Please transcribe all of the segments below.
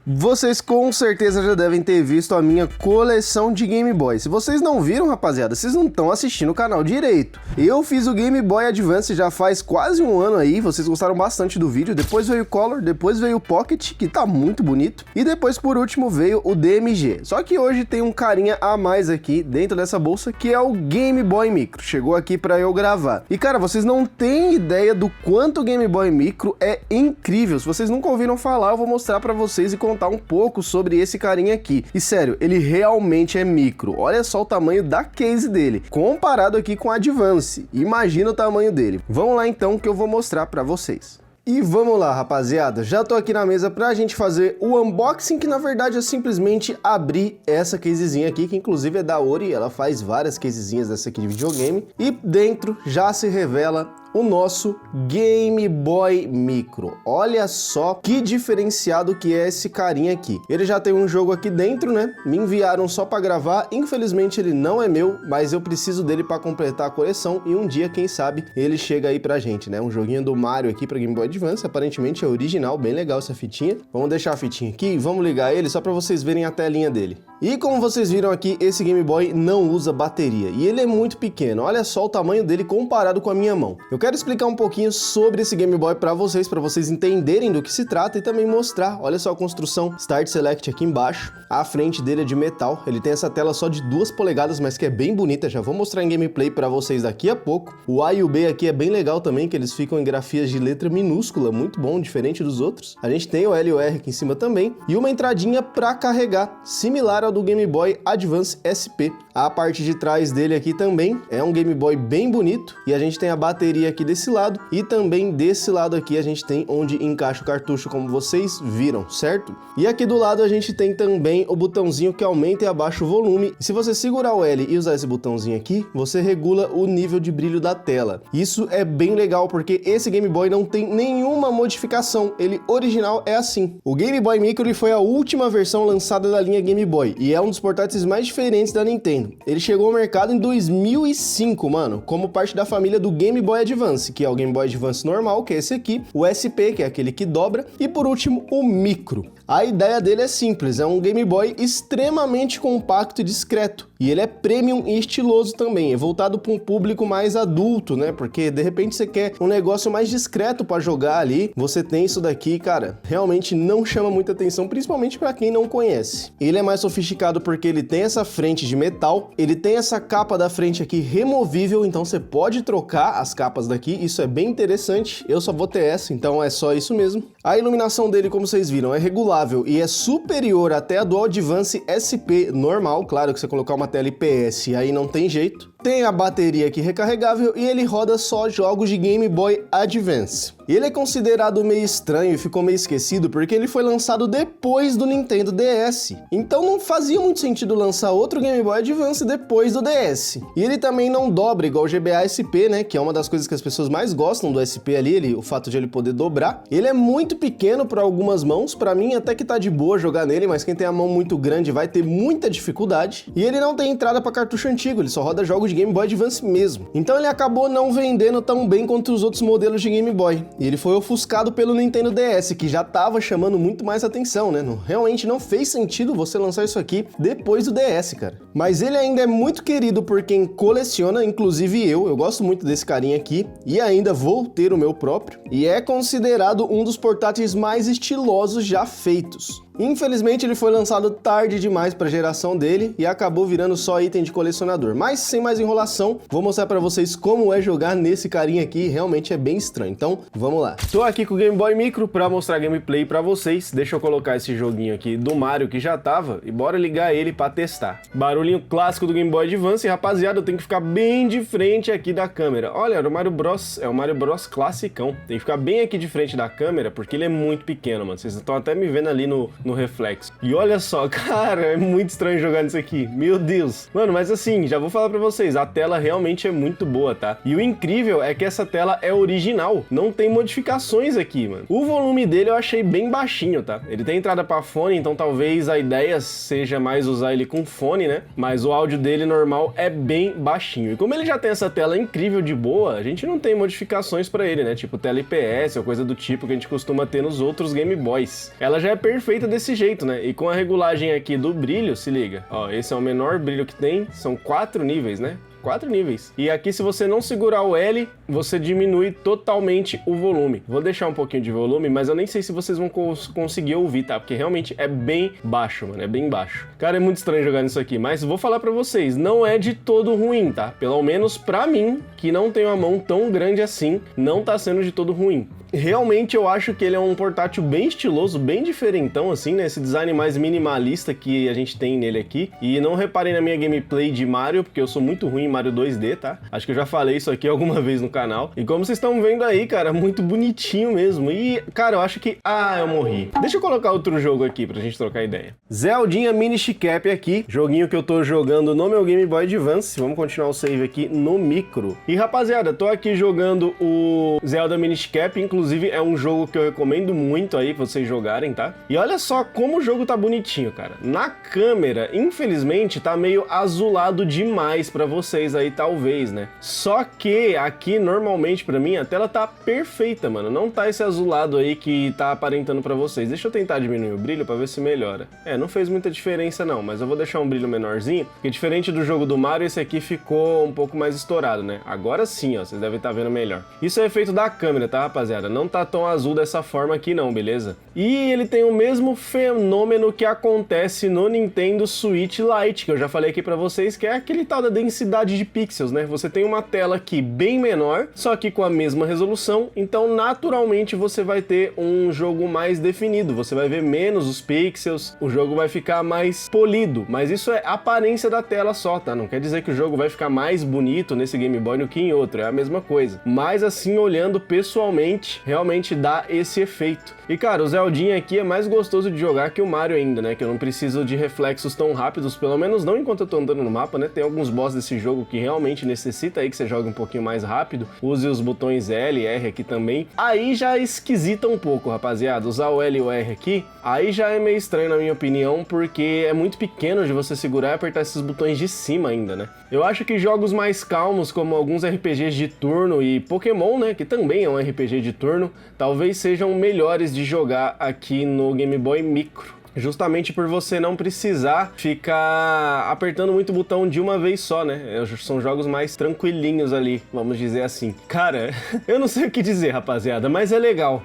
Vocês com certeza já devem ter visto a minha coleção de Game Boy. Se vocês não viram, rapaziada, vocês não estão assistindo o canal direito. Eu fiz o Game Boy Advance já faz quase um ano aí, vocês gostaram bastante do vídeo. Depois veio o Color, depois veio o Pocket, que tá muito bonito. E depois, por último, veio o DMG. Só que hoje tem um carinha a mais aqui dentro dessa bolsa, que é o Game Boy Micro. Chegou aqui pra eu gravar. E cara, vocês não têm ideia do quanto o Game Boy Micro é incrível. Se vocês nunca ouviram falar, eu vou mostrar pra vocês e contar um pouco sobre esse carinha aqui. E sério, ele realmente é micro. Olha só o tamanho da case dele, comparado aqui com a Advance. Imagina o tamanho dele. Vamos lá então que eu vou mostrar pra vocês. E vamos lá, rapaziada, já tô aqui na mesa pra gente fazer o unboxing, que na verdade é simplesmente abrir essa casezinha aqui, que inclusive é da Ori, ela faz várias casezinhas dessa aqui de videogame, e dentro já se revela o nosso Game Boy Micro. Olha só que diferenciado que é esse carinha aqui. Ele já tem um jogo aqui dentro, né? Me enviaram só para gravar, infelizmente ele não é meu, mas eu preciso dele para completar a coleção e um dia, quem sabe, ele chega aí pra gente, né? Um joguinho do Mario aqui para Game Boy Advance, aparentemente é original, bem legal essa fitinha. Vamos deixar a fitinha aqui e vamos ligar ele só para vocês verem a telinha dele. E como vocês viram aqui, esse Game Boy não usa bateria e ele é muito pequeno. Olha só o tamanho dele comparado com a minha mão. Eu quero explicar um pouquinho sobre esse Game Boy para vocês entenderem do que se trata e também mostrar. Olha só a construção Start Select aqui embaixo. A frente dele é de metal. Ele tem essa tela só de 2 polegadas, mas que é bem bonita. Já vou mostrar em gameplay para vocês daqui a pouco. O A e o B aqui é bem legal também, que eles ficam em grafias de letra minúscula, muito bom, diferente dos outros. A gente tem o L e o R aqui em cima também e uma entradinha para carregar, similar ao do Game Boy Advance SP. A parte de trás dele aqui também é um Game Boy bem bonito e a gente tem a bateria aqui desse lado e também desse lado aqui a gente tem onde encaixa o cartucho, como vocês viram, certo? E aqui do lado a gente tem também o botãozinho que aumenta e abaixa o volume. E se você segurar o L e usar esse botãozinho aqui, você regula o nível de brilho da tela. Isso é bem legal porque esse Game Boy não tem nenhuma modificação, ele original é assim. O Game Boy Micro ele foi a última versão lançada da linha Game Boy e é um dos portáteis mais diferentes da Nintendo. Ele chegou ao mercado em 2005, mano, como parte da família do Game Boy Advance, que é o Game Boy Advance normal, que é esse aqui, o SP, que é aquele que dobra, e por último, o Micro. A ideia dele é simples, é um Game Boy extremamente compacto e discreto, e ele é premium e estiloso também, é voltado para um público mais adulto, né, porque de repente você quer um negócio mais discreto para jogar ali, você tem isso daqui, cara, realmente não chama muita atenção, principalmente para quem não conhece. Ele é mais sofisticado porque ele tem essa frente de metal, ele tem essa capa da frente aqui removível, então você pode trocar as capas daqui, isso é bem interessante, eu só vou ter essa, então é só isso mesmo. A iluminação dele, como vocês viram, é regulável e é superior até a do Advance SP normal, claro que você colocar uma tela IPS aí não tem jeito. Tem a bateria aqui recarregável e ele roda só jogos de Game Boy Advance. E ele é considerado meio estranho e ficou meio esquecido porque ele foi lançado depois do Nintendo DS. Então não fazia muito sentido lançar outro Game Boy Advance depois do DS. E ele também não dobra igual o GBA SP, né? Que é uma das coisas que as pessoas mais gostam do SP ali, o fato de ele poder dobrar. Ele é muito pequeno para algumas mãos, para mim até que tá de boa jogar nele, mas quem tem a mão muito grande vai ter muita dificuldade. E ele não tem entrada para cartucho antigo, ele só roda jogos de Game Boy Advance mesmo. Então ele acabou não vendendo tão bem quanto os outros modelos de Game Boy. E ele foi ofuscado pelo Nintendo DS, que já tava chamando muito mais atenção, né? Realmente não fez sentido você lançar isso aqui depois do DS, cara. Mas ele ainda é muito querido por quem coleciona, inclusive eu gosto muito desse carinha aqui, e ainda vou ter o meu próprio, e é considerado um dos portáteis mais estilosos já feitos. Infelizmente ele foi lançado tarde demais para a geração dele e acabou virando só item de colecionador. Mas sem mais enrolação, vou mostrar para vocês como é jogar nesse carinha aqui, realmente é bem estranho. Então, vamos lá. Tô aqui com o Game Boy Micro para mostrar gameplay para vocês. Deixa eu colocar esse joguinho aqui do Mario que já tava e bora ligar ele para testar. Barulhinho clássico do Game Boy Advance, rapaziada, eu tenho que ficar bem de frente aqui da câmera. Olha, é o Mario Bros classicão. Tem que ficar bem aqui de frente da câmera porque ele é muito pequeno, mano. Vocês estão até me vendo ali no reflexo. E olha só, cara, é muito estranho jogar nisso aqui. Meu Deus. Mano, mas assim, já vou falar pra vocês, a tela realmente é muito boa, tá? E o incrível é que essa tela é original. Não tem modificações aqui, mano. O volume dele eu achei bem baixinho, tá? Ele tem entrada pra fone, então talvez a ideia seja mais usar ele com fone, né? Mas o áudio dele normal é bem baixinho. E como ele já tem essa tela incrível de boa, a gente não tem modificações pra ele, né? Tipo tela IPS ou coisa do tipo que a gente costuma ter nos outros Game Boys. Ela já é perfeita desse jeito, né? E com a regulagem aqui do brilho, se liga. Ó, esse é o menor brilho que tem, são 4 níveis, né? 4 níveis. E aqui, se você não segurar o L, você diminui totalmente o volume. Vou deixar um pouquinho de volume, mas eu nem sei se vocês vão conseguir ouvir, tá? Porque realmente é bem baixo, mano, é bem baixo. Cara, é muito estranho jogar nisso aqui, mas vou falar pra vocês, não é de todo ruim, tá? Pelo menos pra mim, que não tenho a mão tão grande assim, não tá sendo de todo ruim. Realmente eu acho que ele é um portátil bem estiloso, bem diferentão assim, né? Esse design mais minimalista que a gente tem nele aqui. E não reparem na minha gameplay de Mario, porque eu sou muito ruim em Mario 2D, tá? Acho que eu já falei isso aqui alguma vez no canal. E como vocês estão vendo aí, cara, muito bonitinho mesmo. E, cara, eu acho que... Ah, eu morri. Deixa eu colocar outro jogo aqui pra gente trocar ideia. Zeldinha Minish Cap aqui, joguinho que eu tô jogando no meu Game Boy Advance. Vamos continuar o save aqui no micro. E, rapaziada, tô aqui jogando o Zelda Minish Cap, inclusive é um jogo que eu recomendo muito aí pra vocês jogarem, tá? E olha só como o jogo tá bonitinho, cara. Na câmera, infelizmente, tá meio azulado demais pra vocês aí, talvez, né? Só que aqui, normalmente, pra mim, a tela tá perfeita, mano. Não tá esse azulado aí que tá aparentando pra vocês. Deixa eu tentar diminuir o brilho pra ver se melhora. É, não fez muita diferença não, mas eu vou deixar um brilho menorzinho, porque diferente do jogo do Mario, esse aqui ficou um pouco mais estourado, né? Agora sim, ó, vocês devem estar vendo melhor. Isso é efeito da câmera, tá, rapaziada? Não tá tão azul dessa forma aqui não, beleza? E ele tem o mesmo fenômeno que acontece no Nintendo Switch Lite, que eu já falei aqui pra vocês, que é aquele tal da densidade de pixels, né? Você tem uma tela aqui bem menor, só que com a mesma resolução, então naturalmente você vai ter um jogo mais definido, você vai ver menos os pixels, o jogo vai ficar mais polido, mas isso é aparência da tela só, tá? Não quer dizer que o jogo vai ficar mais bonito nesse Game Boy do que em outro, é a mesma coisa. Mas assim, olhando pessoalmente, realmente dá esse efeito. E cara, o Zeldinha aqui é mais gostoso de jogar que o Mario ainda, né? Que eu não preciso de reflexos tão rápidos, pelo menos não enquanto eu tô andando no mapa, né? Tem alguns boss desse jogo que realmente necessita aí que você jogue um pouquinho mais rápido. Use os botões L e R aqui também. Aí já esquisita um pouco, rapaziada. Usar o L e o R aqui, aí já é meio estranho na minha opinião, porque é muito pequeno de você segurar e apertar esses botões de cima ainda, né? Eu acho que jogos mais calmos, como alguns RPGs de turno e Pokémon, né? Que também é um RPG de turno, talvez sejam melhores de jogar aqui no Game Boy Micro. Justamente por você não precisar ficar apertando muito o botão de uma vez só, né? São jogos mais tranquilinhos ali, vamos dizer assim. Cara, eu não sei o que dizer, rapaziada, mas é legal,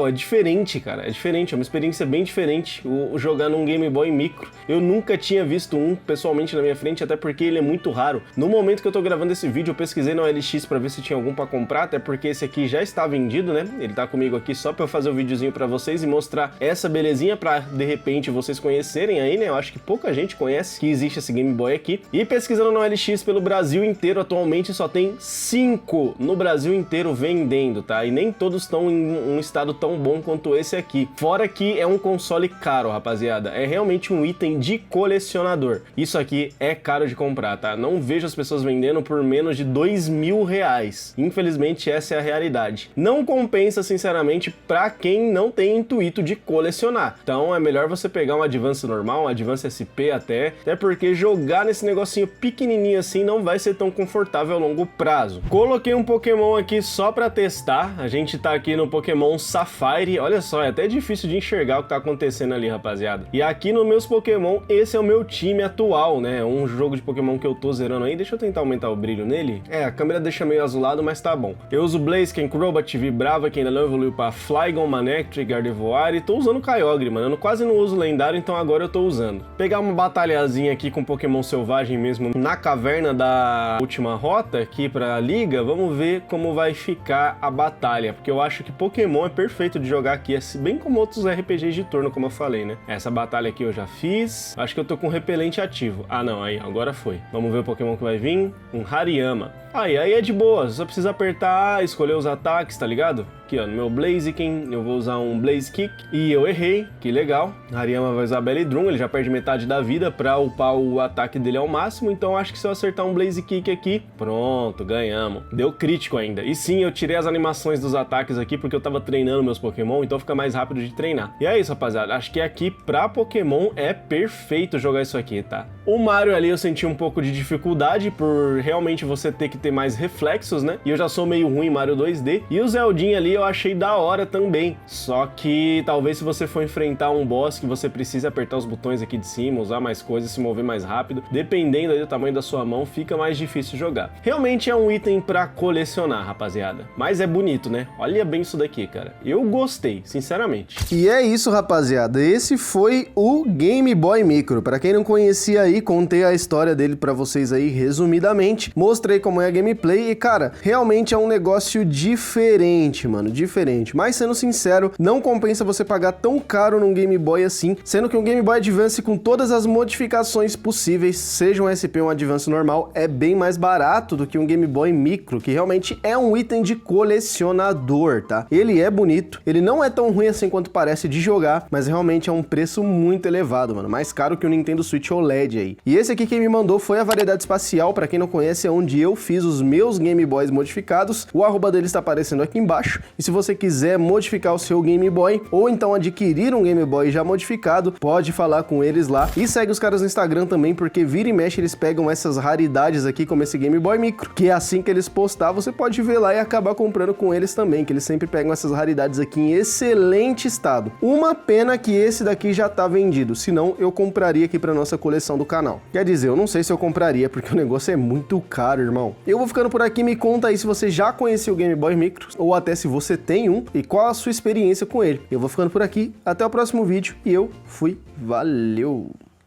é diferente, cara, é diferente, é uma experiência bem diferente o jogar num Game Boy Micro. Eu nunca tinha visto um pessoalmente na minha frente, até porque ele é muito raro. No momento que eu tô gravando esse vídeo, eu pesquisei no OLX pra ver se tinha algum pra comprar, até porque esse aqui já está vendido, né? Ele tá comigo aqui só pra eu fazer o videozinho pra vocês e mostrar essa belezinha pra, de repente, vocês conhecerem aí, né? Eu acho que pouca gente conhece que existe esse Game Boy aqui. E pesquisando no OLX pelo Brasil inteiro, atualmente só tem 5 no Brasil inteiro vendendo, tá? E nem todos estão em um estado tão bom quanto esse aqui. Fora que é um console caro, rapaziada. É realmente um item de colecionador. Isso aqui é caro de comprar, tá? Não vejo as pessoas vendendo por menos de R$2.000. Infelizmente, essa é a realidade. Não compensa, sinceramente, pra quem não tem intuito de colecionar. Então, é melhor você pegar um Advance normal, um Advance SP até porque jogar nesse negocinho pequenininho assim não vai ser tão confortável a longo prazo. Coloquei um Pokémon aqui só pra testar, a gente tá aqui no Pokémon Sapphire, olha só, é até difícil de enxergar o que tá acontecendo ali, rapaziada. E aqui nos meus Pokémon, esse é o meu time atual, né, um jogo de Pokémon que eu tô zerando aí, deixa eu tentar aumentar o brilho nele. É, a câmera deixa meio azulado, mas tá bom. Eu uso Blaziken, Crobat, Vibrava, que ainda não evoluiu pra Flygon, Manectric, Gardevoir, e tô usando o Kyogre, mano, eu quase não uso lendário, então agora eu tô usando. Pegar uma batalhazinha aqui com Pokémon selvagem mesmo na caverna da última rota aqui pra liga, vamos ver como vai ficar a batalha, porque eu acho que Pokémon é perfeito de jogar aqui, bem como outros RPGs de turno, como eu falei, né? Essa batalha aqui eu já fiz, acho que eu tô com repelente ativo. Ah não, aí, agora foi. Vamos ver o Pokémon que vai vir, um Hariyama. Aí é de boa, só precisa apertar, escolher os ataques, tá ligado? Aqui ó, no meu Blaziken, eu vou usar um Blaze Kick e eu errei, que legal. Hariyama vai usar Belly Drum, ele já perde metade da vida pra upar o ataque dele ao máximo, então acho que se eu acertar um Blaze Kick aqui, pronto, ganhamos. Deu crítico ainda. E sim, eu tirei as animações dos ataques aqui porque eu tava treinando meus Pokémon, então fica mais rápido de treinar. E é isso, rapaziada, acho que aqui pra Pokémon é perfeito jogar isso aqui, tá? O Mario ali eu senti um pouco de dificuldade por realmente você ter que ter mais reflexos, né? E eu já sou meio ruim em Mario 2D. E o Zeldinha ali eu achei da hora também. Só que talvez se você for enfrentar um boss que você precisa apertar os botões aqui de cima, usar mais coisas, se mover mais rápido, dependendo aí do tamanho da sua mão, fica mais difícil jogar. Realmente é um item pra colecionar, rapaziada. Mas é bonito, né? Olha bem isso daqui, cara. Eu gostei, sinceramente. E é isso, rapaziada. Esse foi o Game Boy Micro. Pra quem não conhecia aí, contei a história dele pra vocês aí resumidamente. Mostrei como é a gameplay e, cara, realmente é um negócio diferente, mano. Diferente. Mas, sendo sincero, não compensa você pagar tão caro num Game Boy assim, sendo que um Game Boy Advance com todas as modificações possíveis, seja um SP ou um Advance normal, é bem mais barato do que um Game Boy Micro, que realmente é um item de colecionador, tá? Ele é bonito, ele não é tão ruim assim quanto parece de jogar, mas realmente é um preço muito elevado, mano, mais caro que o Nintendo Switch OLED aí. E esse aqui quem me mandou foi a Variedade Espacial, pra quem não conhece, é onde eu fiz os meus Game Boys modificados, o arroba dele está aparecendo aqui embaixo, e se você quiser modificar o seu Game Boy, ou então adquirir um Game Boy já modificado, pode falar com eles lá, e segue os caras no Instagram também, porque vira e mexe eles pegam essas raridades aqui, como esse Game Boy Micro, que é assim que eles postar, você pode ver lá e acabar comprando com eles também, que eles sempre pegam essas raridades aqui em excelente estado. Uma pena que esse daqui já tá vendido, senão eu compraria aqui pra nossa coleção do canal. Quer dizer, eu não sei se eu compraria, porque o negócio é muito caro, irmão. Eu vou ficando por aqui, me conta aí se você já conhecia o Game Boy Micro, ou até se você tem um, e qual a sua experiência com ele. Eu vou ficando por aqui, até o próximo vídeo, e eu fui, valeu!